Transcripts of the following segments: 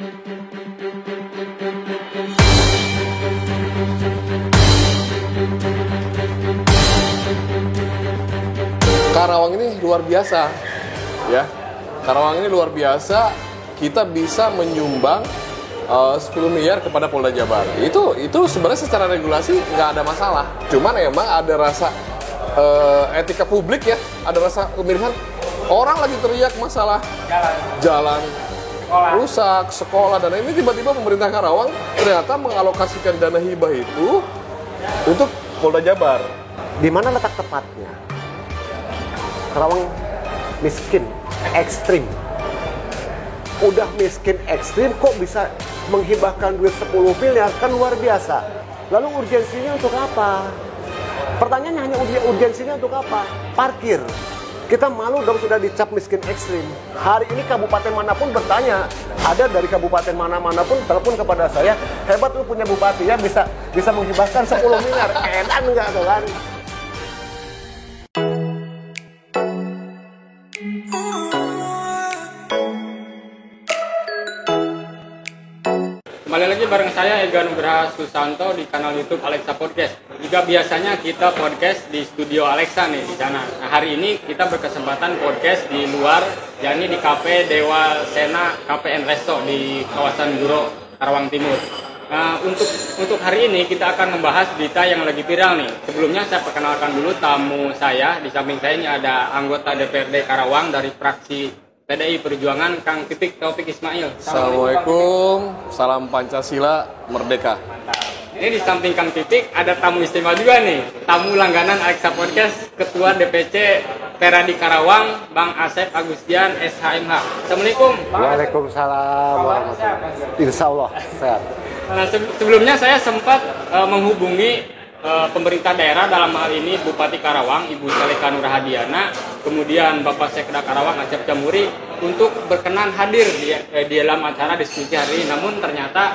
Karawang ini luar biasa, ya. Karawang ini luar biasa. Kita bisa menyumbang 10 miliar kepada Polda Jabar. Itu sebenarnya secara regulasi nggak ada masalah. Cuman emang ada rasa etika publik ya, ada rasa kemirisan. Orang lagi teriak masalah jalan rusak, sekolah, dan ini tiba-tiba pemerintah Karawang ternyata mengalokasikan dana hibah itu untuk Polda Jabar. Di mana letak tepatnya? Karawang miskin ekstrim. Udah miskin ekstrim kok bisa menghibahkan duit 10 miliar, kan luar biasa. Lalu urgensinya untuk apa? Pertanyaannya hanya urgensinya untuk apa? Parkir. Kita malu dong sudah dicap miskin ekstrim. Hari ini kabupaten manapun bertanya, ada dari kabupaten mana-mana pun telepon kepada saya, hebat lu punya bupati ya, bisa menghibahkan 10 miliar. Edan enggak tuh kan? Kembali lagi bareng saya Ega Nugraha Susanto di kanal YouTube Alexa Podcast. Jika biasanya kita podcast di studio Alexa nih di sana. Nah, hari ini kita berkesempatan podcast di luar, yakni di Cafe Dewa Sena Cafe and Resto di kawasan Guro, Karawang Timur. Nah, untuk hari ini kita akan membahas berita yang lagi viral nih. Sebelumnya saya perkenalkan dulu tamu saya. Di samping saya ini ada anggota DPRD Karawang dari fraksi PDI Perjuangan, Kang Pipik Taufik Ismail. Assalamualaikum, salam Pancasila, merdeka. Mantap. Ini di samping Kang Pipik ada tamu istimewa juga nih, tamu langganan Alexa Podcast, Ketua DPC Peradi Karawang, Bang Asep Agustian SHMH. Assalamualaikum. Waalaikumsalam warahmatullahi. Insya Allah sehat. Nah, sebelumnya saya sempat menghubungi pemerintah daerah, dalam hal ini Bupati Karawang, Ibu Selika Nurhadiana, kemudian Bapak Sekda Karawang Acep Jamuri untuk berkenan hadir di dalam acara diskusi hari ini. Namun ternyata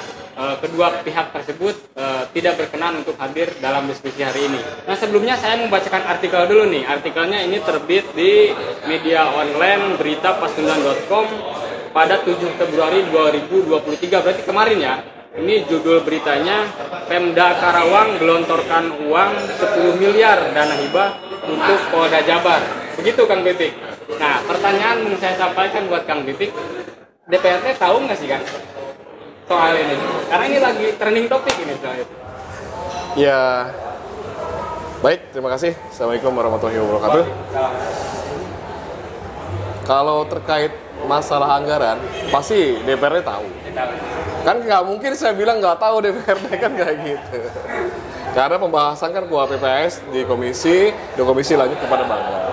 kedua pihak tersebut tidak berkenan untuk hadir dalam diskusi hari ini. Nah, sebelumnya saya membacakan artikel dulu nih. Artikelnya ini terbit di media online beritapasundan.com pada 7 Februari 2023, berarti kemarin ya. Ini judul beritanya, Pemda Karawang gelontorkan uang 10 miliar dana hibah untuk Polda Jabar. Begitu Kang Pipik. Nah, pertanyaan yang saya sampaikan buat Kang Pipik, DPRD tahu nggak sih Kang soal ini? Karena ini lagi trending topik ini soal itu. Ya, baik, terima kasih. Assalamualaikum warahmatullahi wabarakatuh. Kalau terkait masalah anggaran, pasti DPRD tahu. Kan nggak mungkin saya bilang nggak tahu DPRD, kan nggak gitu. Karena pembahasan kan KUA PPS di komisi lanjut kepada Banggar.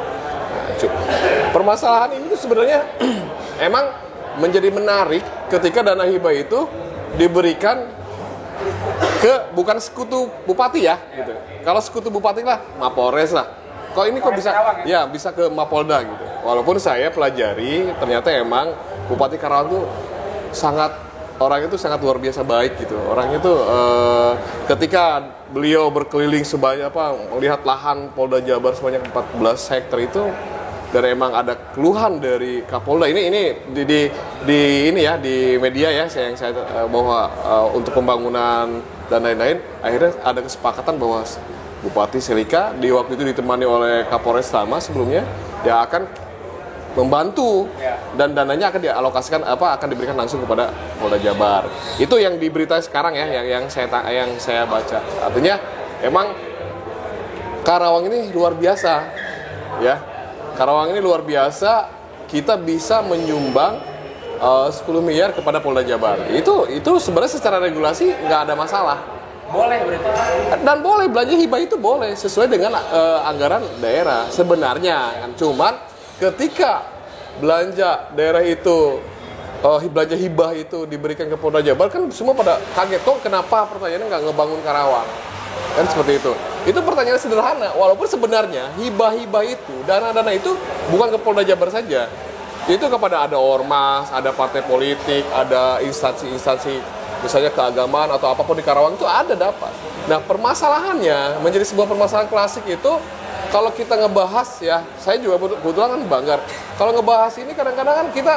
Permasalahan ini sebenarnya emang menjadi menarik ketika dana hibah itu diberikan ke bukan sekutu bupati ya, gitu. Kalau sekutu bupati lah Mapolres lah. Kok ini kok bisa ya bisa ke Mapolda gitu. Walaupun saya pelajari ternyata emang Bupati Karawang tuh orangnya itu sangat luar biasa baik gitu. Orangnya tuh ketika beliau berkeliling melihat lahan Polda Jabar sebanyak 14 hektar itu, dan emang ada keluhan dari Kapolda ini di media ya bahwa untuk pembangunan dan lain-lain, akhirnya ada kesepakatan bahwa Bupati Selika di waktu itu ditemani oleh Kapolres Tama sebelumnya dia akan membantu dan dananya akan dialokasikan akan diberikan langsung kepada Polda Jabar. Itu yang di berita sekarang ya, yang saya baca. Artinya emang Karawang ini luar biasa ya. Karawang ini luar biasa, kita bisa menyumbang 10 miliar kepada Polda Jabar. Itu sebenarnya secara regulasi nggak ada masalah. Boleh berarti. Dan boleh belanja hibah itu boleh sesuai dengan anggaran daerah sebenarnya kan. Cuman ketika belanja daerah itu belanja hibah itu diberikan ke Polda Jabar, kan semua pada kaget, kok kenapa pertanyaannya nggak ngebangun Karawang, kan seperti itu. Itu pertanyaan sederhana, walaupun sebenarnya hibah-hibah itu, dana-dana itu bukan ke Polda Jabar saja, itu kepada ada ormas, ada partai politik, ada instansi-instansi misalnya keagamaan atau apapun di Karawang itu ada dapat. Nah, permasalahannya menjadi sebuah permasalahan klasik itu kalau kita ngebahas ya, saya juga kebetulan kan Banggar. Kalau ngebahas ini kadang-kadang kan kita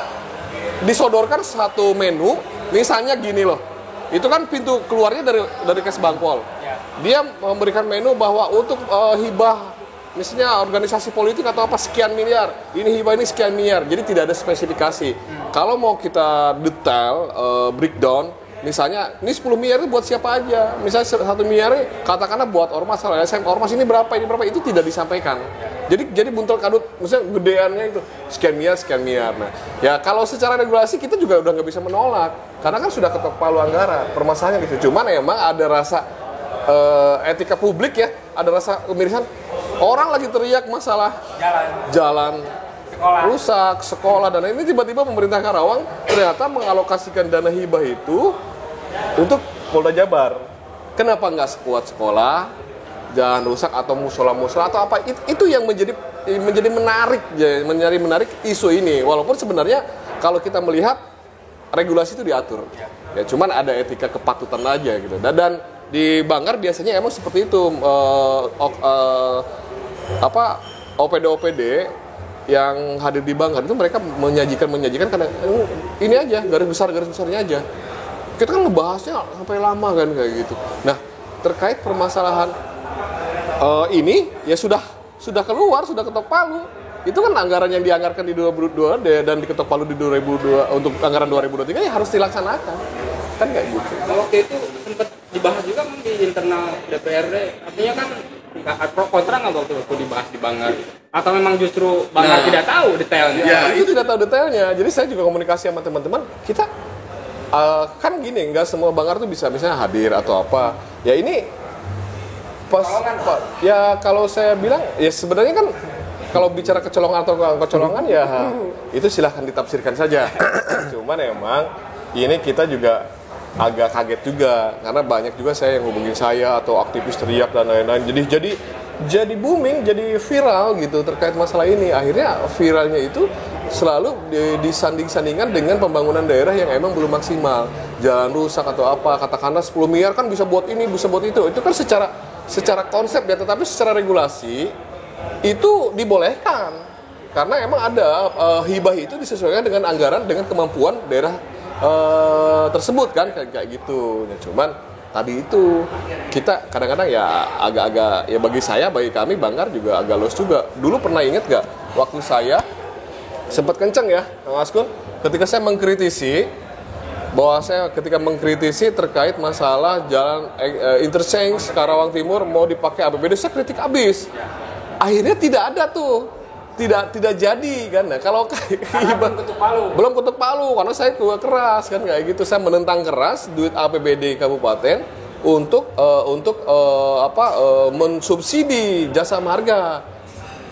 disodorkan satu menu Misalnya gini loh, itu kan pintu keluarnya dari Kes Bangpol. Dia memberikan menu bahwa untuk hibah misalnya organisasi politik atau apa sekian miliar, ini hibah ini sekian miliar, jadi tidak ada spesifikasi. Kalau mau kita detail, breakdown, misalnya ini 10 miliar itu buat siapa aja, misalnya 1 miliar katakanlah buat ormas, LSM ormas ini berapa, itu tidak disampaikan. Jadi buntel kadut, misalnya gedeannya itu sekian miliar. Nah, ya kalau secara regulasi kita juga udah nggak bisa menolak, karena kan sudah ketok palu anggaran, permasalahannya gitu. Cuman emang ada rasa etika publik ya, ada rasa kemirisan. Orang lagi teriak masalah jalan rusak, sekolah, dan ini tiba-tiba pemerintah Karawang ternyata mengalokasikan dana hibah itu untuk Polda Jabar. Kenapa nggak sekuat sekolah, jalan rusak atau musola-musola atau apa? Itu yang menjadi menarik isu ini. Walaupun sebenarnya kalau kita melihat regulasi itu diatur, ya cuman ada etika kepatutan aja gitu. Dan di Banggar biasanya emang seperti itu. OPD yang hadir di Banggar itu mereka menyajikan karena ini aja garis besarnya aja. Kita kan ngebahasnya sampai lama kan kayak gitu. Nah, terkait permasalahan ini ya sudah keluar, sudah ketok palu. Itu kan anggaran yang dianggarkan di 2022 dan diketok palu di 2002 untuk anggaran 2023 ya harus dilaksanakan. Kan kayak gitu. Nah, waktu itu sempat dibahas juga kan di internal DPRD, artinya kan pro kontra nggak waktu itu dibahas di Banggar, atau memang justru Banggar tidak tahu detailnya? Ya itu tidak tahu detailnya. Jadi saya juga komunikasi sama teman-teman kita kan gini, nggak semua Banggar tuh bisa misalnya hadir atau apa. Ya ini ya kalau saya bilang ya sebenarnya kan kalau bicara kecolongan atau kecolongan ya itu silahkan ditafsirkan saja. Cuman emang ini kita juga agak kaget juga karena banyak juga saya yang hubungin saya atau aktivis teriak dan lain-lain. Jadi booming, jadi viral gitu terkait masalah ini. Akhirnya viralnya itu selalu disanding-sandingkan dengan pembangunan daerah yang emang belum maksimal. Jalan rusak atau apa, katakanlah 10 miliar kan bisa buat ini, bisa buat itu. Itu kan secara konsep ya, tetapi secara regulasi itu dibolehkan. Karena emang ada hibah itu disesuaikan dengan anggaran, dengan kemampuan daerah tersebut kan kayak gitu. Ya, cuman tadi itu kita kadang-kadang ya agak-agak ya bagi kami Banggar juga agak los juga. Dulu pernah ingat gak waktu saya sempat kenceng ya Mas Kun ketika saya mengkritisi terkait masalah jalan interchange Karawang Timur mau dipakai APBD, saya kritik abis. Akhirnya tidak ada tuh. Tidak jadi kan. Nah, kalau belum ketuk palu karena saya keras kan kayak gitu. Saya menentang keras duit APBD kabupaten untuk mensubsidi jasa marga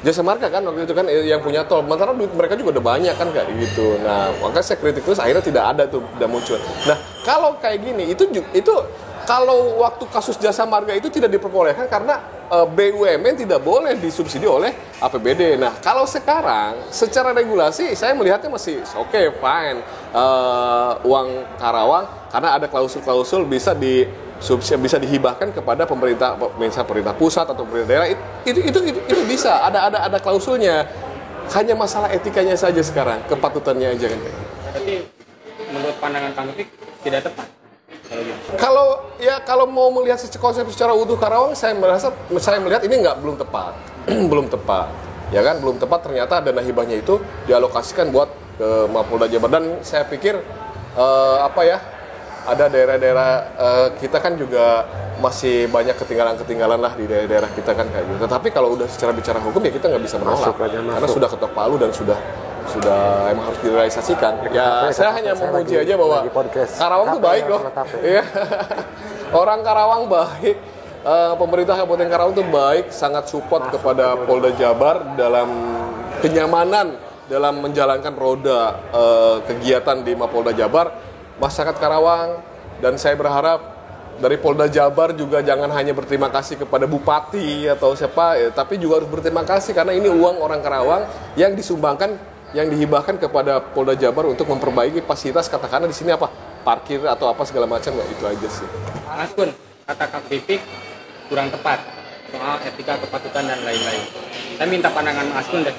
kan waktu itu kan yang punya tol. Sementara duit mereka juga udah banyak kan kayak gitu. Nah, makanya saya kritik terus akhirnya tidak ada tuh, tidak muncul. Nah, kalau kayak gini itu kalau waktu kasus jasa marga itu tidak diperbolehkan karena BUMN tidak boleh disubsidi oleh APBD. Nah, kalau sekarang secara regulasi saya melihatnya masih oke, fine. Uang Karawang karena ada klausul-klausul bisa dihibahkan kepada pemerintah, misalnya pemerintah pusat atau pemerintah daerah. Itu bisa, ada klausulnya. Hanya masalah etikanya saja sekarang, kepatutannya aja kan. Berarti menurut pandangan Kang Taufik tidak tepat. Kalau mau melihat konsep secara utuh Karawang, saya melihat ini belum tepat. Belum tepat. Ya kan, belum tepat. Ternyata dana hibahnya itu dialokasikan buat ke Mapolda Jabar. Dan saya pikir ada daerah-daerah kita kan juga masih banyak ketinggalan lah di daerah-daerah kita kan kayak gitu. Tetapi kalau udah secara bicara hukum ya kita nggak bisa menolak. Karena sudah ketok palu dan sudah emang harus direalisasikan. Ya, saya hanya memuji aja bahwa Karawang tuh baik loh. Iya. Orang Karawang baik. Pemerintah Kabupaten Karawang tuh baik, sangat support kepada Polda Jabar dalam kenyamanan dalam menjalankan roda kegiatan di Mapolda Jabar. Masyarakat Karawang dan saya berharap dari Polda Jabar juga jangan hanya berterima kasih kepada bupati atau siapa, tapi juga harus berterima kasih karena ini uang orang Karawang yang disumbangkan, yang dihibahkan kepada Polda Jabar untuk memperbaiki fasilitas, katakanlah di sini parkir atau apa segala macam, itu aja sih. Mas Kun, kata Kang Taufik kurang tepat soal etika kepatutan dan lain-lain. Saya minta pandangan Mas Kun deh.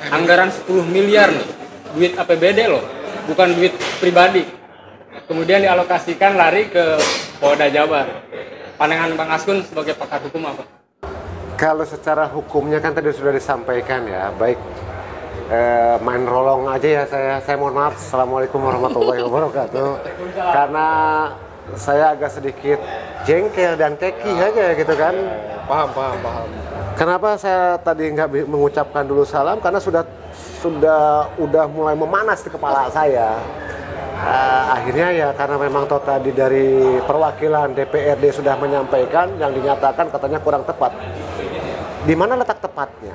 Anggaran 10 miliar nih, duit APBD loh, bukan duit pribadi. kemudian dialokasikan lari ke Polda Jabar. Pandangan Bang Askun sebagai pakar hukum apa? Kalau secara hukumnya kan tadi sudah disampaikan ya, baik main rolong aja ya saya mohon maaf. Assalamualaikum warahmatullahi wabarakatuh. Karena saya agak sedikit jengkel dan keki aja gitu kan. Paham. Kenapa saya tadi nggak mengucapkan dulu salam? Karena udah mulai memanas di kepala saya. Akhirnya ya karena memang tadi dari perwakilan DPRD sudah menyampaikan yang dinyatakan katanya kurang tepat. Di mana letak tepatnya?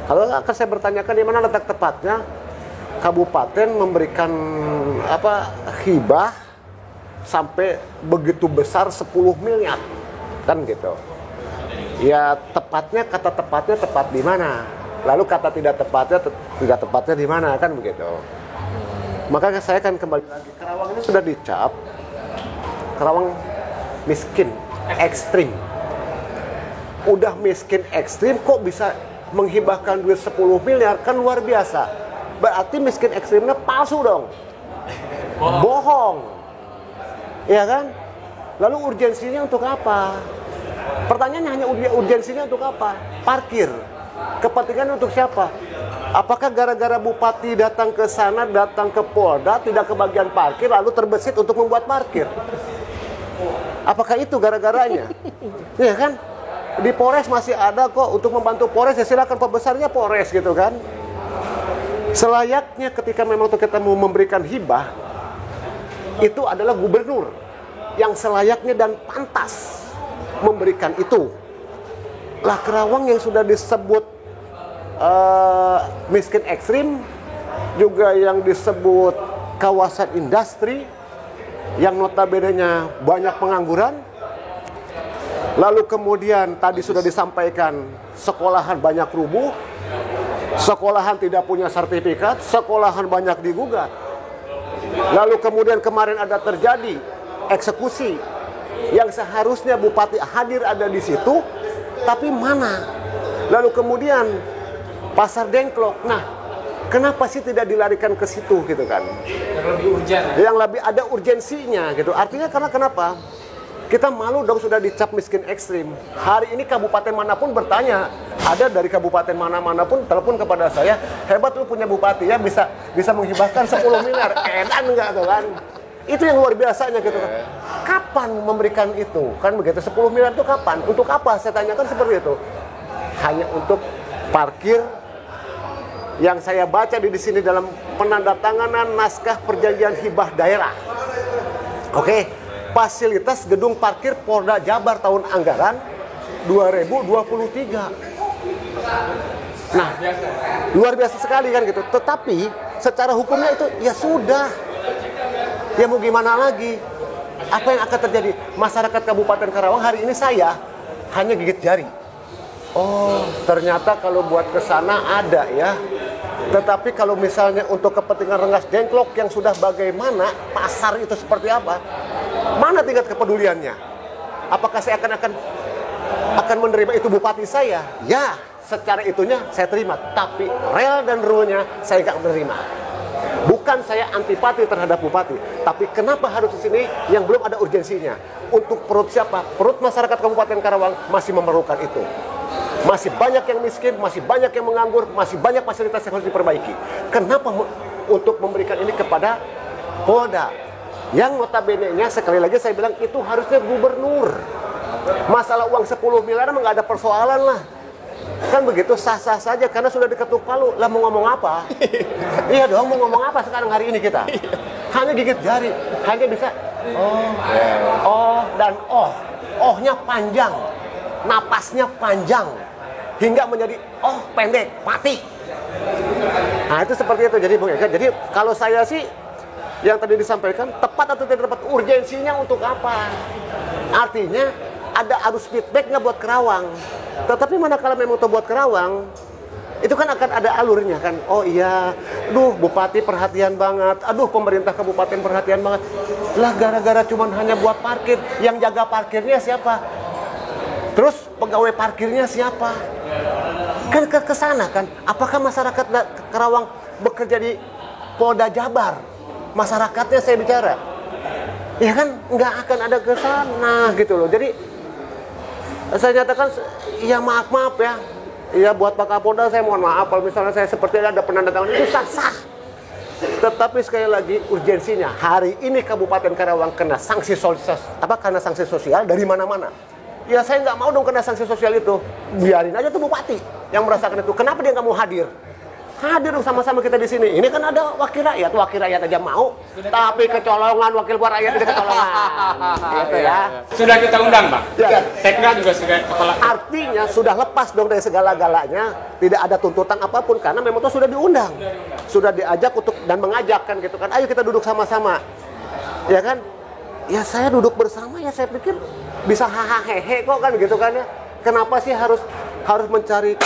Kalau akan saya bertanyakan di mana letak tepatnya, kabupaten memberikan hibah sampai begitu besar 10 miliar kan gitu. Ya kata tepatnya tepat di mana? Lalu kata tidak tepatnya di mana kan begitu. Maka saya akan kembali lagi, Karawang ini sudah dicap Karawang miskin ekstrim. Udah miskin ekstrim kok bisa menghibahkan duit 10 miliar, kan luar biasa. Berarti miskin ekstrimnya palsu dong. Bohong. Iya kan? Lalu urgensinya untuk apa? Pertanyaannya hanya urgensinya untuk apa? Parkir. Kepentingan untuk siapa? Apakah gara-gara bupati datang ke sana, datang ke Polda, tidak kebagian parkir, lalu terbesit untuk membuat parkir? Apakah itu gara-garanya? Iya kan? Di Polres masih ada kok untuk membantu Polres, ya silakan pembesarnya Polres gitu kan. Selayaknya ketika memang kita mau memberikan hibah, itu adalah gubernur yang selayaknya dan pantas memberikan itu. Lah Karawang yang sudah disebut miskin ekstrim, juga yang disebut kawasan industri, yang notabene-nya banyak pengangguran. Lalu kemudian tadi sudah disampaikan sekolahan banyak rubuh, sekolahan tidak punya sertifikat, sekolahan banyak digugat. Lalu kemudian kemarin ada terjadi eksekusi yang seharusnya bupati hadir ada di situ, tapi mana? Lalu kemudian Pasar Dengklok. Nah, kenapa sih tidak dilarikan ke situ gitu kan? Yang lebih urgen. Yang lebih ada urgensinya gitu. Artinya karena kenapa? Kita malu dong sudah dicap miskin ekstrim. Hari ini kabupaten manapun bertanya, ada dari kabupaten mana-mana pun telepon kepada saya, hebat lu punya bupati ya, bisa menghibahkan 10 miliar. Edan enggak tuh kan? Itu yang luar biasanya gitu kan. Kapan memberikan itu? Kan begitu, 10 miliar itu kapan? Untuk apa? Saya tanyakan seperti itu. Hanya untuk parkir yang saya baca di sini dalam penandatanganan naskah perjanjian hibah daerah. Oke, fasilitas gedung parkir Polda Jabar tahun anggaran 2023. Nah, luar biasa sekali kan gitu. Tetapi secara hukumnya itu ya sudah. Ya mau gimana lagi? Apa yang akan terjadi? Masyarakat Kabupaten Karawang hari ini saya hanya gigit jari. Oh, ternyata kalau buat ke sana ada ya. Tetapi kalau misalnya untuk kepentingan Rengas Dengklok yang sudah bagaimana, pasar itu seperti apa? Mana tingkat kepeduliannya? Apakah saya akan menerima itu bupati saya? Ya, secara itunya saya terima. Tapi rel dan rule-nya saya nggak menerima. Bukan saya antipati terhadap bupati, tapi kenapa harus di sini yang belum ada urgensinya? Untuk perut siapa? Perut masyarakat Kabupaten Karawang masih memerlukan itu. Masih banyak yang miskin, masih banyak yang menganggur, masih banyak fasilitas yang harus diperbaiki. Kenapa untuk memberikan ini kepada Polda? Yang notabene-nya sekali lagi saya bilang itu harusnya gubernur. Masalah uang 10 miliar emang nggak ada persoalan lah. Kan begitu sah-sah saja karena sudah diketuk palu. Lah mau ngomong apa? Iya dong, mau ngomong apa sekarang hari ini kita? Hanya gigit jari, hanya bisa dan ohnya panjang, napasnya panjang, hingga menjadi pendek, mati. Nah itu seperti itu. Jadi Bung Eka, jadi kalau saya sih yang tadi disampaikan tepat atau tidak tepat, urgensinya untuk apa? Artinya ada arus feedback nggak buat Karawang? Tetapi manakala memang itu buat Karawang, itu kan akan ada alurnya kan. Oh iya, aduh Bupati perhatian banget, aduh pemerintah kabupaten perhatian banget. Lah gara-gara cuman hanya buat parkir, yang jaga parkirnya siapa? Terus pegawai parkirnya siapa? Kan ke sana kan. Apakah masyarakat Karawang bekerja di Polda Jabar? masyarakatnya saya bicara. Ya kan nggak akan ada ke sana gitu loh. Jadi saya nyatakan ya maaf ya. Ya buat Pak Kapolda saya mohon maaf kalau misalnya saya seperti ada penandatangan itu sah-sah. Tetapi sekali lagi urgensinya hari ini Kabupaten Karawang kena sanksi sosial karena sanksi sosial dari mana-mana. Ya saya nggak mau dong kena sanksi sosial itu. Biarin aja tuh bupati yang merasakan itu. Kenapa dia nggak mau hadir? Hadir dong sama-sama kita di sini. Ini kan ada wakil rakyat aja mau. Tapi kecolongan wakil rakyat tidak kecolongan. Gitu ya. Sudah kita undang, Bang. Ya. Sekda juga sudah kepala. Artinya sudah lepas dong dari segala-galanya. Tidak ada tuntutan apapun karena memang itu sudah diundang. Sudah diajak untuk dan mengajak kan gitu kan. Ayo kita duduk sama-sama. Ya kan? Ya saya duduk bersama ya saya pikir bisa hahaha kok kan gitu kan ya. Kenapa sih harus mencari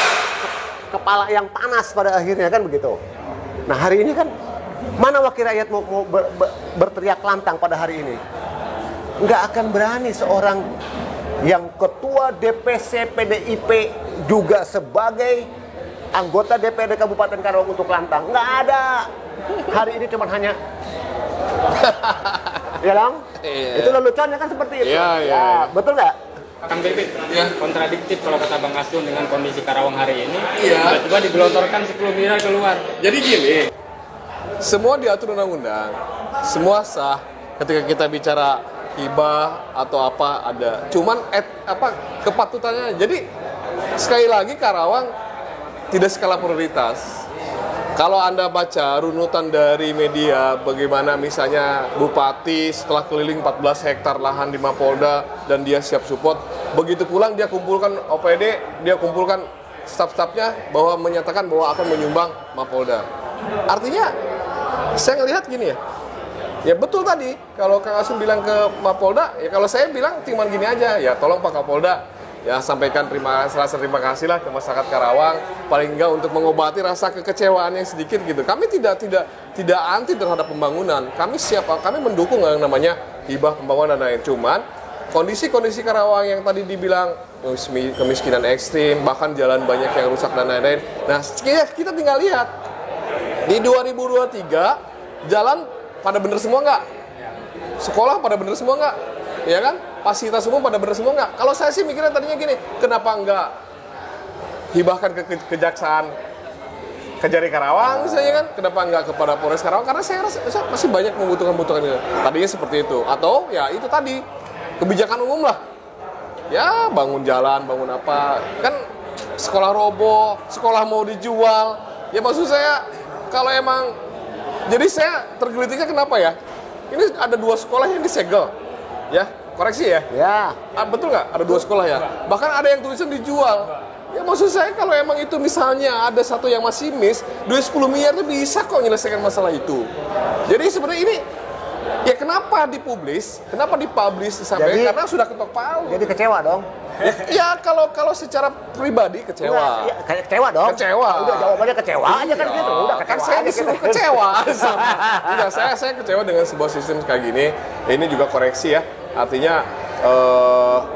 kepala yang panas pada akhirnya kan begitu. Nah hari ini kan mana wakil rakyat mau berteriak lantang pada hari ini? Nggak akan berani seorang yang ketua DPC PDIP juga sebagai anggota DPRD Kabupaten Karawang untuk lantang. Nggak ada. Hari ini cuma hanya ya dong? Iya. Itu leluconnya kan seperti itu. Iya. Ya, betul nggak? Kang Bibit, kontradiktif kalau kata Bang Asun dengan kondisi Karawang hari ini. Iya. Tiba-tiba digelontorkan 10 miliar keluar. Jadi gini, semua diatur undang-undang, semua sah. Ketika kita bicara hibah atau apa ada. Cuman kepatutannya. Jadi sekali lagi Karawang tidak skala prioritas. Kalau Anda baca runutan dari media bagaimana misalnya Bupati setelah keliling 14 hektar lahan di Mapolda dan dia siap support, begitu pulang dia kumpulkan OPD, dia kumpulkan staf-stafnya bahwa menyatakan bahwa akan menyumbang Mapolda. Artinya saya ngelihat gini ya betul tadi kalau Kang Asun bilang ke Mapolda, ya kalau saya bilang cuman gini aja, ya tolong Pak Kapolda ya sampaikan terima kasih lah ke masyarakat Karawang paling enggak untuk mengobati rasa kekecewaan yang sedikit gitu. Kami tidak anti terhadap pembangunan. Kami mendukung yang namanya hibah pembangunan dan lain. Cuman kondisi Karawang yang tadi dibilang kemiskinan ekstrim, bahkan jalan banyak yang rusak dan lain-lain. Nah, kita tinggal lihat di 2023 jalan pada bener semua nggak? Sekolah pada bener semua nggak? Ya kan? Fasilitas umum pada bener semua nggak? Kalau saya sih mikirnya tadinya gini, kenapa nggak hibahkan ke Kejaksaan Kejari Karawang misalnya kan? Kenapa nggak kepada Polres Karawang? Karena saya rasa masih banyak membutuhkan itu. Tadinya seperti itu. Atau ya itu tadi, kebijakan umum lah. Ya bangun jalan, bangun apa. Kan sekolah roboh, sekolah mau dijual. Ya maksud saya, kalau emang... Jadi saya tergelitiknya kenapa ya? Ini ada 2 sekolah yang disegel. Ya, koreksi ya? Ya. Betul nggak? Ada 2 sekolah ya? Bahkan ada yang tulisan dijual. Ya maksud saya kalau emang itu misalnya ada satu yang masih miss, duit 10 miliar itu bisa kok menyelesaikan masalah itu. Jadi sebenarnya ini, ya kenapa dipublish? Kenapa dipublish sampai? Karena sudah ketok palu. Jadi kecewa dong. Ya kalau secara pribadi kecewa. Ya, kecewa dong. Kecewa. Udah jawabannya kecewa aja kan gitu. Udah kecewa. Kan saya aja disuruh gitu. kecewa. Enggak, saya kecewa dengan sebuah sistem kayak gini. Ini juga koreksi ya. Artinya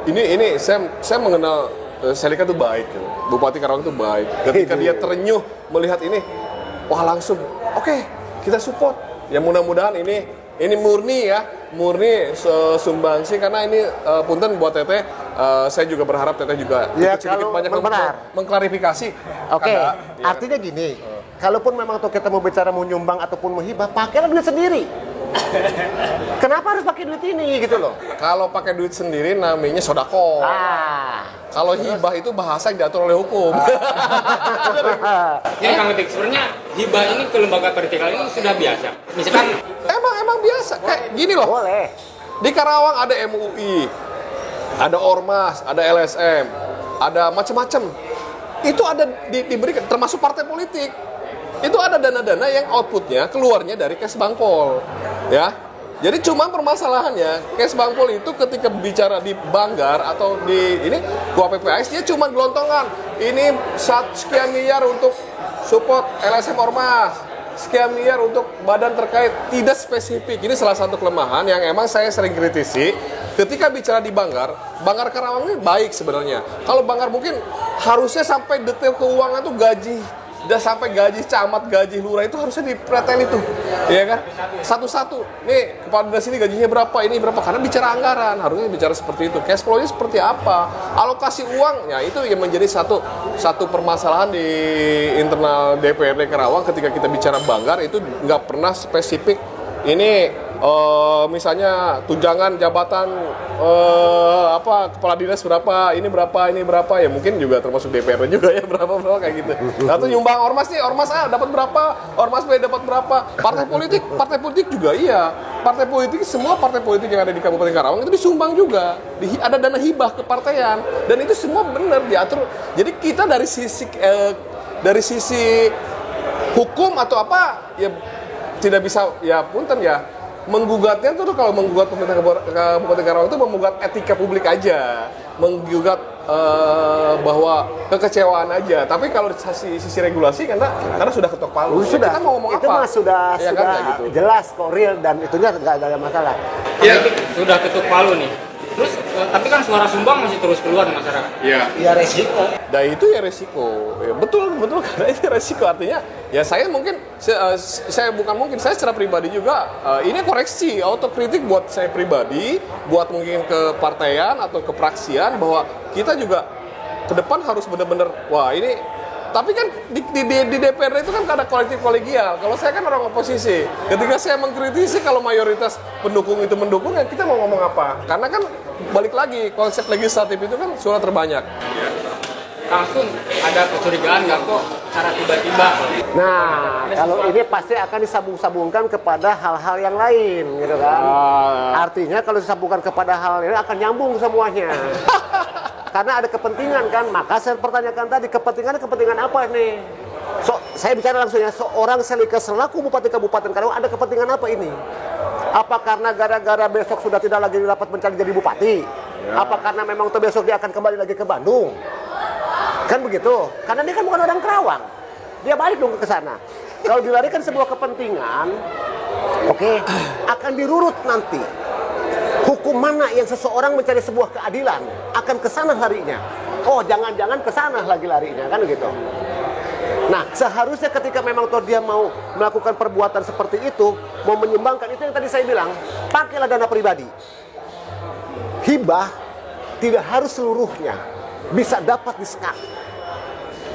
ini saya mengenal Selika tuh baik. Bupati Karawang tuh baik. Ketika dia terenyuh melihat ini, wah langsung oke, kita support. Ya mudah-mudahan ini murni sumbangsi karena ini punten buat Teteh, saya juga berharap Teteh juga ya, sedikit banyak mengklarifikasi. Oke, artinya gini, kalaupun memang tuh kita mau bicara mau nyumbang ataupun mau hibah, pakailah duit sendiri. Kenapa harus pakai duit ini gitu loh? Kalau pakai duit sendiri namanya sodako. Kalau hibah itu bahasa yang diatur oleh hukum. Ini Kang Etik, sebenarnya hibah ini ke lembaga vertikal ini sudah biasa. Misalkan emang biasa kayak gini loh. Boleh. Di Karawang ada MUI, ada Ormas, ada LSM, ada macam-macam. Itu ada diberikan termasuk partai politik. Itu ada dana-dana yang outputnya keluarnya dari Kes Bangpol, ya. Jadi cuma permasalahannya Kes Bangpol itu ketika bicara di Banggar atau di ini KUAPPAS dia cuma gelontongan. Ini sekian miliar untuk support LSM Ormas, sekian miliar untuk badan terkait, tidak spesifik. Ini salah satu kelemahan yang emang saya sering kritisi. Ketika bicara di Banggar Karawang ini baik sebenarnya. Kalau Banggar mungkin harusnya sampai detail keuangan tuh gaji udah sampai gaji camat, gaji lurah itu harusnya dipretel itu, ya kan? Satu-satu. Nih, kepala dinas ini gajinya berapa, ini berapa? Karena bicara anggaran, harusnya bicara seperti itu. Cash flow-nya seperti apa? Alokasi uang, ya itu yang menjadi satu permasalahan di internal DPRD Karawang ketika kita bicara Banggar itu nggak pernah spesifik. Ini misalnya tunjangan jabatan kepala dinas berapa, ini berapa, ya mungkin juga termasuk DPR juga ya berapa kayak gitu. Atau nyumbang ormas nih, ormas A dapat berapa, ormas B dapat berapa. Partai politik juga iya. Semua partai politik yang ada di Kabupaten Karawang itu disumbang juga. Ada dana hibah kepartaian dan itu semua benar diatur. Jadi kita dari sisi hukum atau apa ya tidak bisa ya punten ya menggugatnya tuh kalau menggugat pemerintah Kabupaten Karawang itu menggugat etika publik aja, menggugat bahwa kekecewaan aja. Tapi kalau di sisi regulasi karena sudah ketok palu. Sudah. Kita mau ngomong itu apa? Mah sudah ya, sudah kan, gitu. jelas kok real dan itunya nggak ada masalah. Ya, sudah ketuk palu nih. Terus tapi kan suara sumbang masih terus keluar di masyarakat. Iya. Ya resiko. Nah itu ya resiko, ya, betul karena itu resiko artinya ya saya secara pribadi juga ini koreksi autokritik buat saya pribadi, buat mungkin ke partaian atau ke praksian bahwa kita juga ke depan harus benar-benar wah ini. Tapi kan di DPRD itu kan ada kolektif kolegial. Kalau saya kan orang oposisi. Ketika saya mengkritisi kalau mayoritas pendukung itu mendukung, ya kita mau ngomong apa? Karena kan balik lagi konsep legislatif itu kan suara terbanyak. Langsung ada kecurigaan nggak kok cara tiba-tiba? Nah, kalau ini pasti akan disambung-sambungkan kepada hal-hal yang lain, gitu kan? Artinya kalau disambungkan kepada hal ini akan nyambung semuanya. Karena ada kepentingan kan, maka saya pertanyakan tadi kepentingan apa nih? Saya bicara langsung ya, seorang Selika selaku Bupati Kabupaten Karawang ada kepentingan apa ini? Apa karena gara-gara besok sudah tidak lagi dapat mencari jadi bupati? Ya. Apa karena memang tuh besok dia akan kembali lagi ke Bandung? Kan begitu? Karena dia kan bukan orang Karawang, dia balik dong ke sana. Kalau dilarikan sebuah kepentingan, oke, akan dirurut nanti. Hukum mana yang seseorang mencari sebuah keadilan akan kesana larinya. Oh, jangan-jangan kesana lagi larinya, kan gitu. Nah, seharusnya ketika memang toh dia mau melakukan perbuatan seperti itu, mau menyumbangkan, itu yang tadi saya bilang, pakailah dana pribadi. Hibah tidak harus seluruhnya bisa dapat disekat.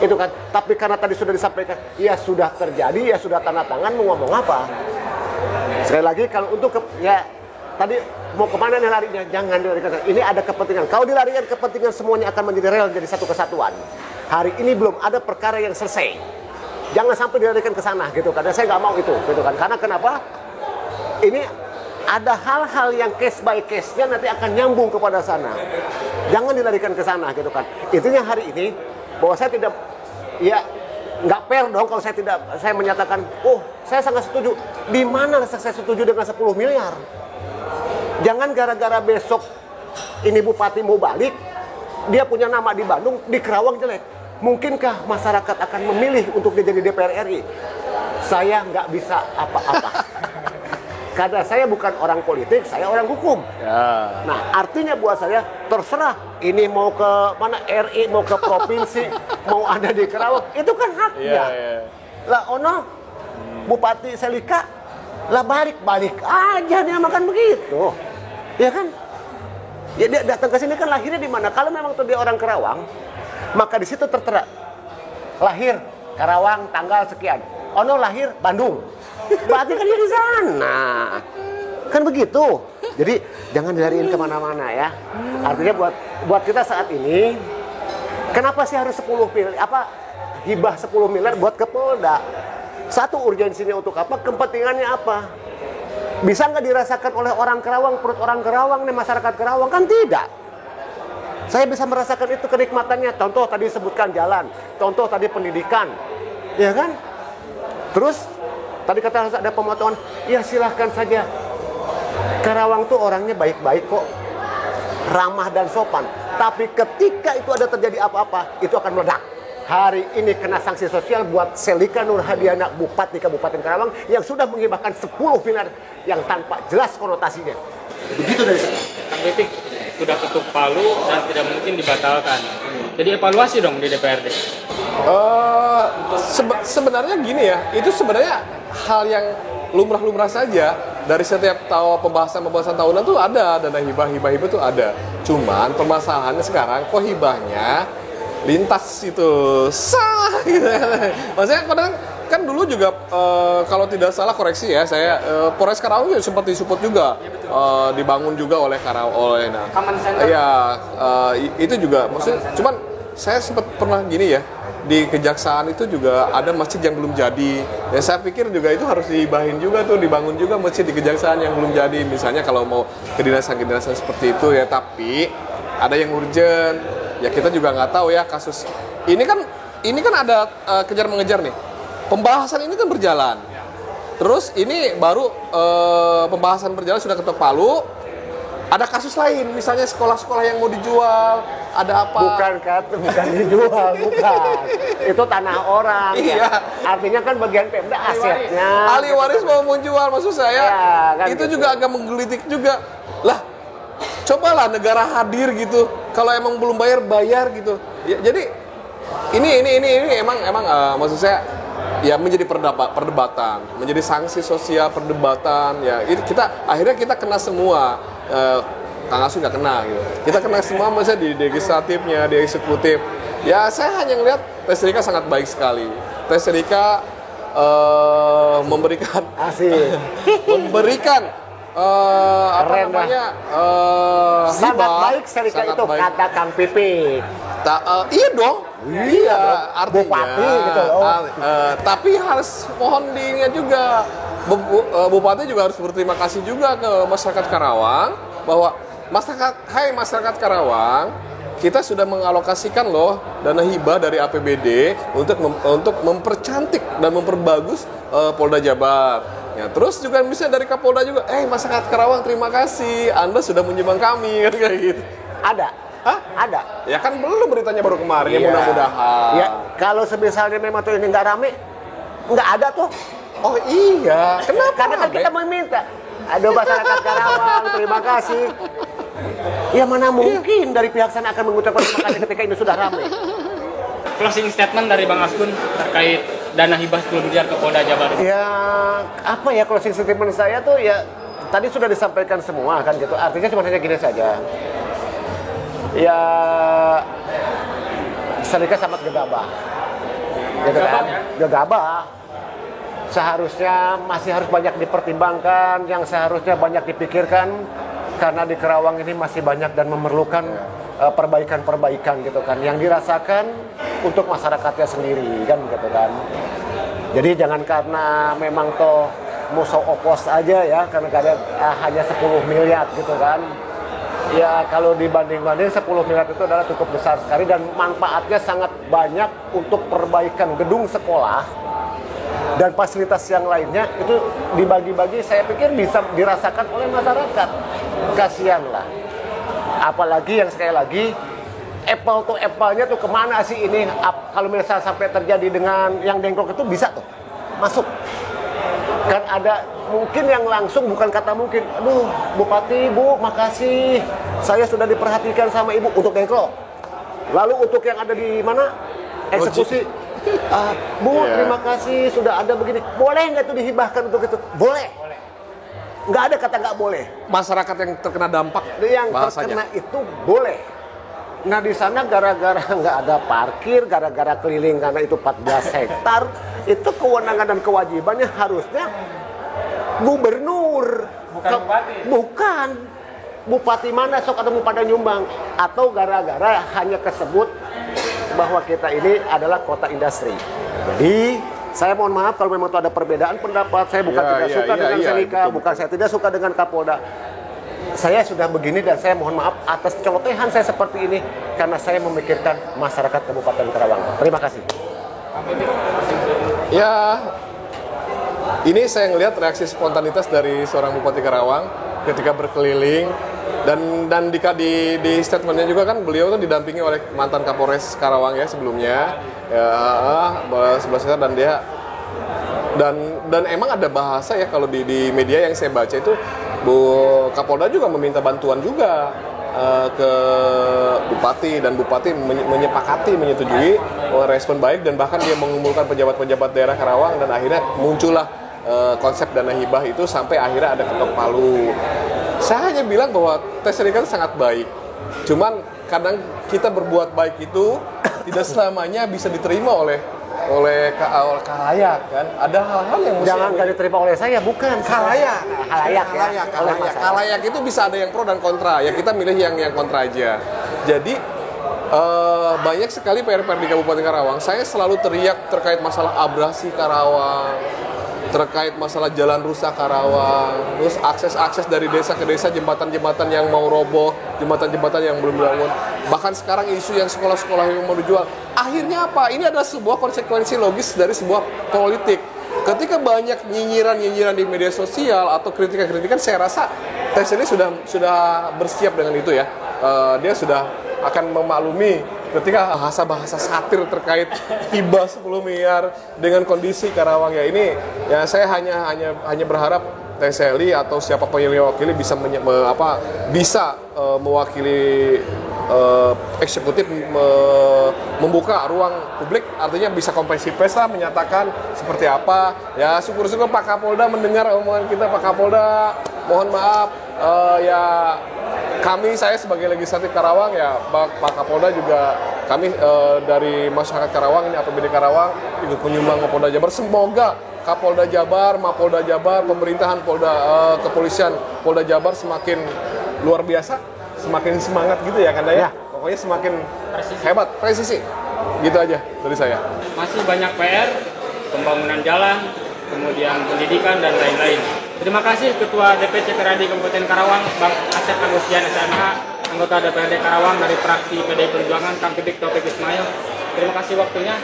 Itu kan, tapi karena tadi sudah disampaikan, ya sudah terjadi, ya sudah tanda tangan, mau ngomong apa? Sekali lagi, kalau untuk tadi mau kemana nih larinya? Jangan dilarikan. Ini ada kepentingan. Kalau dilarikan kepentingan semuanya akan menjadi real, menjadi satu kesatuan. Hari ini belum ada perkara yang selesai. Jangan sampai dilarikan ke sana gitu. Karena saya nggak mau itu gitu kan. Karena kenapa? Ini ada hal-hal yang case by case-nya nanti akan nyambung kepada sana. Jangan dilarikan ke sana gitu kan. Itunya hari ini bahwa saya tidak nggak fair dong kalau saya menyatakan, oh saya sangat setuju. Di mana saya setuju dengan 10 miliar? Jangan gara-gara besok ini bupati mau balik, dia punya nama di Bandung, di Karawang jelek. Mungkinkah masyarakat akan memilih untuk dia jadi DPR RI? Saya nggak bisa apa-apa. Karena saya bukan orang politik, saya orang hukum. Ya. Nah, artinya buat saya terserah ini mau ke mana RI, mau ke provinsi, mau ada di Karawang, itu kan haknya. Lah ono Bupati Selika lah balik aja dia makan begitu, ya kan? Ya dia datang ke sini kan lahirnya di mana? Kalau memang tuh dia orang Karawang, maka di situ tertera lahir Karawang tanggal sekian. Ono lahir Bandung, berarti kan dia di sana, kan begitu. Jadi jangan dilariin kemana-mana ya. Artinya buat kita saat ini, kenapa sih harus 10 miliar? Hibah 10 miliar buat ke Polda? Satu, urgensinya untuk apa? Kepentingannya apa? Bisa nggak dirasakan oleh orang Karawang, perut orang Karawang nih, masyarakat Karawang? Kan tidak. Saya bisa merasakan itu kenikmatannya. Contoh tadi sebutkan jalan, contoh tadi pendidikan, ya kan? Terus tadi kata ada pemotongan, ya silahkan saja. Karawang tuh orangnya baik-baik kok, ramah dan sopan. Tapi ketika itu ada terjadi apa-apa, itu akan meledak. Hari ini kena sanksi sosial buat Selika Nurhadiana, Bupati Kabupaten Karawang yang sudah menghibahkan 10 miliar yang tanpa jelas konotasinya. Begitu dari saya. Kang Kritik sudah ketuk palu dan tidak mungkin dibatalkan. Jadi evaluasi dong di DPRD. Sebenarnya gini ya, itu sebenarnya hal yang lumrah-lumrah saja. Dari setiap pembahasan tahunan tuh ada dana hibah itu ada. Cuman permasalahannya sekarang kok hibahnya lintas itu sah gitu. Maksudnya kadang kan dulu juga kalau tidak salah koreksi ya, saya Polres Karawang juga sempat disupport juga, dibangun juga oleh Karawang. Common Center. Iya, itu juga maksudnya. Cuman saya sempat pernah gini ya, di Kejaksaan itu juga ada masjid yang belum jadi. Ya saya pikir juga itu harus dihibahin juga tuh, dibangun juga masjid di Kejaksaan yang belum jadi. Misalnya kalau mau kedinasan-kedinasan seperti itu ya, tapi ada yang urgent. Ya kita juga nggak tahu ya kasus ini kan ada kejar mengejar nih. Pembahasan ini kan berjalan. Terus ini baru pembahasan berjalan sudah ketok palu. Ada kasus lain, misalnya sekolah-sekolah yang mau dijual, ada apa? Bukan dijual, bukan. Itu tanah orang. Iya. Ya. Artinya kan bagian Pemda asetnya. Ahli waris mau menjual, maksud saya. Ya, kan itu gitu. juga agak menggelitik juga. Lah, cobalah negara hadir gitu. Kalau emang belum bayar gitu. Ya, jadi ini emang maksud saya ya menjadi perdebatan, menjadi sanksi sosial perdebatan. Ya, akhirnya kita kena semua. Kang Asu nggak kena gitu. Kita kena semua maksudnya di legislatifnya, di eksekutif. Ya saya hanya ngelihat Tes Rika sangat baik sekali. Tes Rika memberikan apa Keren namanya sangat hibah. baik Serika Sangat itu baik. kata Kang Pipi. Iya dong. Iya dong. Artinya Bupati gitu loh. tapi harus mohon diingat juga Bupati juga harus berterima kasih juga ke masyarakat Karawang bahwa masyarakat Karawang, kita sudah mengalokasikan loh dana hibah dari APBD untuk mempercantik dan memperbagus Polda Jabar. Ya, terus juga bisa dari Kapolda juga, masyarakat Karawang terima kasih, Anda sudah menyumbang kami, kan kayak gitu. Ada. Hah? Ada. Ya kan belum beritanya baru kemarin, ya Iya. mudah-mudahan. Ya, kalau semisalnya memang tuh ini nggak rame, nggak ada tuh. Oh iya, kenapa? Karena kan kita meminta. Aduh masyarakat Karawang, terima kasih. Ya mana mungkin dari pihak sana akan mengucapkan terima kasih ketika ini sudah ramai. Closing statement dari Bang Askun terkait dana hibah 10 miliar ke Polda Jabar. Ya apa ya closing statement saya tuh ya tadi sudah disampaikan semua kan gitu. Artinya cuma hanya gini saja. Ya Serika sangat gegabah. Gitu kan? Gegabah. Seharusnya masih harus banyak dipertimbangkan, yang seharusnya banyak dipikirkan karena di Karawang ini masih banyak dan memerlukan perbaikan-perbaikan gitu kan yang dirasakan untuk masyarakatnya sendiri kan gitu kan. Jadi jangan karena memang toh musuh opos aja ya karena hanya 10 miliar gitu kan. Ya kalau dibanding-banding 10 miliar itu adalah cukup besar sekali dan manfaatnya sangat banyak untuk perbaikan gedung sekolah dan fasilitas yang lainnya itu dibagi-bagi saya pikir bisa dirasakan oleh masyarakat. Kasihan lah. Apalagi yang sekali lagi apple to apple-nya tuh kemana sih ini? Kalau misalnya sampai terjadi dengan yang dengklok itu bisa tuh masuk. Kan ada mungkin yang langsung bukan kata mungkin. Aduh, Bupati, Bu, makasih. Saya sudah diperhatikan sama Ibu untuk dengklok. Lalu untuk yang ada di mana? Eksekusi. Bu, terima kasih sudah ada begini. Boleh nggak itu dihibahkan untuk itu? Boleh. Nggak ada kata nggak boleh. Masyarakat yang terkena dampak Yang bahasanya. terkena itu boleh. Nah di sana gara-gara nggak ada parkir, gara-gara keliling karena itu 14 hektar, itu kewenangan dan kewajibannya harusnya gubernur. Bukan bupati. Bukan. Bupati mana sok ada mau pada nyumbang. Atau gara-gara hanya kesebut bahwa kita ini adalah kota industri. Jadi saya mohon maaf kalau memang itu ada perbedaan pendapat. Saya bukan tidak suka dengan Serika, bukan saya tidak suka dengan Kapolda. Saya sudah begini dan saya mohon maaf atas celotehan saya seperti ini karena saya memikirkan masyarakat Kabupaten Karawang. Terima kasih. Ya, ini saya ngelihat reaksi spontanitas dari seorang Bupati Karawang ketika berkeliling dan di statementnya juga kan beliau kan didampingi oleh mantan Kapolres Karawang ya sebelumnya sebelah sana dan dia dan emang ada bahasa ya kalau di media yang saya baca itu Bu Kapolda juga meminta bantuan juga ke Bupati, dan Bupati menyetujui, merespon baik, dan bahkan dia mengumpulkan pejabat-pejabat daerah Karawang, dan akhirnya muncullah konsep dana hibah itu sampai akhirnya ada ketok palu. Saya hanya bilang bahwa tes ini kan sangat baik, cuman kadang kita berbuat baik itu tidak selamanya bisa diterima oleh khalayak kan. Ada hal-hal yang Jangan gak diterima oleh saya, bukan khalayak. Khalayak Itu bisa ada yang pro dan kontra. Ya kita milih yang kontra aja. Jadi banyak sekali PR-PR di Kabupaten Karawang. Saya selalu teriak terkait masalah abrasi Karawang, terkait masalah jalan rusak Karawang, terus akses dari desa ke desa, jembatan-jembatan yang mau roboh, jembatan-jembatan yang belum dibangun. Bahkan sekarang isu yang sekolah-sekolah yang mau dijual. Akhirnya apa? Ini adalah sebuah konsekuensi logis dari sebuah politik. Ketika banyak nyinyiran-nyinyiran di media sosial atau kritikan-kritikan, saya rasa tes ini sudah bersiap dengan itu ya. Dia sudah akan memaklumi ketika bahasa-bahasa satir terkait hibah 10 miliar dengan kondisi Karawang ya ini, ya saya hanya berharap TSLI atau siapapun yang mewakili bisa mewakili eksekutif membuka ruang publik, artinya bisa konferensi pers lah, menyatakan seperti apa. Ya syukur-syukur Pak Kapolda mendengar omongan kita. Pak Kapolda, mohon maaf ya saya sebagai legislatif Karawang ya, Pak Kapolda juga kami dari masyarakat Karawang ini APBD Karawang ikut menyumbang ke Polda Jabar. Semoga Kapolda Jabar, Mapolda Jabar, pemerintahan kepolisian Polda Jabar semakin luar biasa, semakin semangat gitu ya kan ya. Pokoknya semakin hebat, presisi. Gitu aja dari saya. Masih banyak PR, pembangunan jalan, kemudian pendidikan dan lain-lain. Terima kasih Ketua DPC PRD Kabupaten Karawang, Bang Asep Agustian SMH, anggota DPRD Karawang dari fraksi PDI Perjuangan, Kang Pipik Taufik Ismail. Terima kasih waktunya.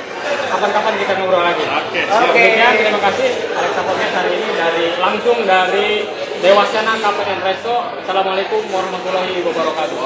Kapan-kapan kita ngobrol lagi. Oke. Terima kasih Alexa Podcast hari ini langsung dari Dewasana KPN Resto. Assalamualaikum warahmatullahi wabarakatuh.